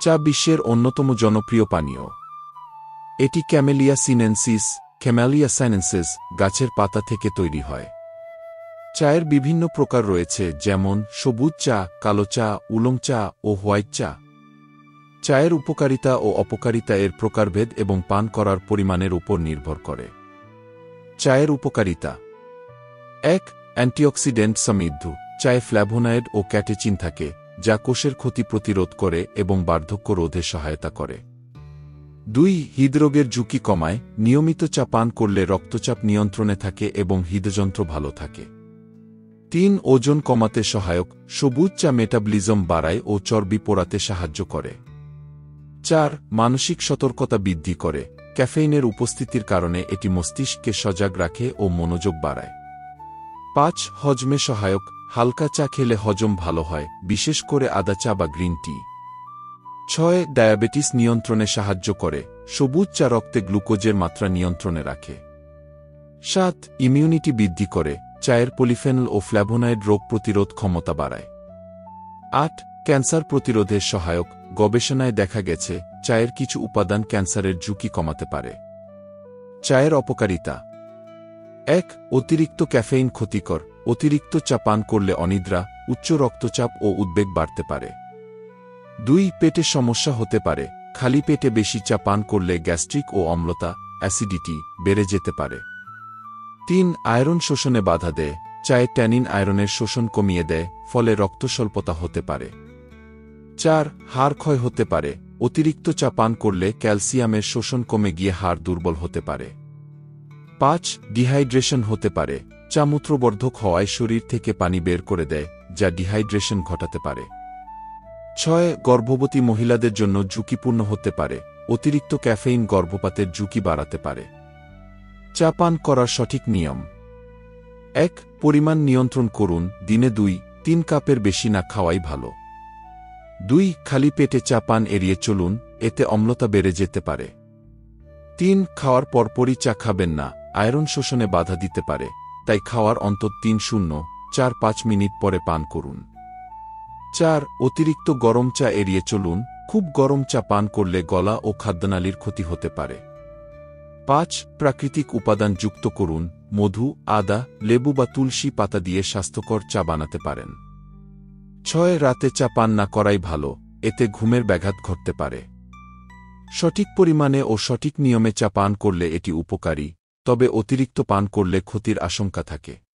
চা বিশ্বের অন্যতম জনপ্রিয় পানীয়। এটি ক্যামেলিয়া সিনেন্সিস গাছের পাতা থেকে তৈরি হয়। চায়ের বিভিন্ন প্রকার রয়েছে, যেমন সবুজ চা, কালো চা, উলং চা ও হোয়াইট চা। চায়ের উপকারিতা ও অপকারিতা এর প্রকারভেদ এবং পান করার পরিমাণের উপর নির্ভর করে। চায়ের উপকারিতা: ১. অ্যান্টিঅক্সিডেন্ট সমৃদ্ধ। চায়ে ফ্ল্যাভোনয়েড ও ক্যাটেচিন থাকে, যা কোষের ক্ষতি প্রতিরোধ করে এবং বার্ধক্য রোধে সহায়তা করে। ২. হৃদরোগের ঝুঁকি কমায়। নিয়মিত চা পান করলে রক্তচাপ নিয়ন্ত্রণে থাকে এবং হৃদযন্ত্র ভালো থাকে। ৩. ওজন কমাতে সহায়ক। সবুজ চা মেটাবলিজম বাড়ায় ও চর্বি পোড়াতে সাহায্য করে। ৪. মানসিক সতর্কতা বৃদ্ধি করে। ক্যাফেইনের উপস্থিতির কারণে এটি মস্তিষ্ককে সজাগ রাখে ও মনোযোগ বাড়ায়। ৫. হজমে সহায়ক। হালকা চা খেলে হজম ভালো হয়, বিশেষ করে আদা চা বা গ্রিন টি। ৬. ডায়াবেটিস নিয়ন্ত্রণে সাহায্য করে। সবুজ চা রক্তে গ্লুকোজের মাত্রা নিয়ন্ত্রণে রাখে। ৭. ইমিউনিটি বৃদ্ধি করে। চায়ের পলিফেনল ও ফ্ল্যাভোনয়েড রোগ প্রতিরোধ ক্ষমতা বাড়ায়। ৮. ক্যান্সার প্রতিরোধের সহায়ক। গবেষণায় দেখা গেছে, চায়ের কিছু উপাদান ক্যান্সারের ঝুঁকি কমাতে পারে। চায়ের অপকারিতা: ১. অতিরিক্ত ক্যাফেইন ক্ষতিকর। অতিরিক্ত চা পান করলে অনিদ্রা, উচ্চ রক্তচাপ ও উদ্বেগ বাড়তে পারে। ২. পেটের সমস্যা হতে পারে। খালি পেটে বেশি চা পান করলে গ্যাস্ট্রিক ও অম্লতা, অ্যাসিডিটি বেড়ে যেতে পারে। ৩. আয়রন শোষণে বাধা দেয়। চায়ে ট্যানিন আয়রনের শোষণ কমিয়ে দেয়, ফলে রক্তস্বল্পতা হতে পারে। ৪. হাড় ক্ষয় হতে পারে। অতিরিক্ত চা পান করলে ক্যালসিয়ামের শোষণ কমে গিয়ে হাড় দুর্বল হতে পারে। ৫. ডিহাইড্রেশন হতে পারে। চা মূত্রবর্ধক হওয়ায় শরীর থেকে পানি বের করে দেয়, যা ডিহাইড্রেশন ঘটাতে পারে। ৬. গর্ভবতী মহিলাদের জন্য ঝুঁকিপূর্ণ হতে পারে। অতিরিক্ত ক্যাফেইন গর্ভপাতের ঝুঁকি বাড়াতে পারে। চা পান করার সঠিক নিয়ম: ১. পরিমাণ নিয়ন্ত্রণ করুন। দিনে ২-৩ কাপের বেশি না খাওয়াই ভালো। ২. খালি পেটে চা পান এড়িয়ে চলুন, এতে অম্লতা বেড়ে যেতে পারে। ৩. খাওয়ার পরপরই চা খাবেন না, আয়রন শোষণে বাধা দিতে পারে, তাই খাওয়ার অন্তত ৩-০-৪-৫ মিনিট পরে পান করুন। ৪. অতিরিক্ত গরম চা এড়িয়ে চলুন। খুব গরম চা পান করলে গলা ও খাদ্যনালীর ক্ষতি হতে পারে। ৫. প্রাকৃতিক উপাদান যুক্ত করুন। মধু, আদা, লেবু বা তুলসী পাতা দিয়ে স্বাস্থ্যকর চা বানাতে পারেন। ৬. রাতে চা পান না করাই ভালো, এতে ঘুমের ব্যাঘাত ঘটতে পারে। সঠিক পরিমাণে ও সঠিক নিয়মে চা পান করলে এটি উপকারী, তবে অতিরিক্ত পান করলে ক্ষতির আশঙ্কা থাকে।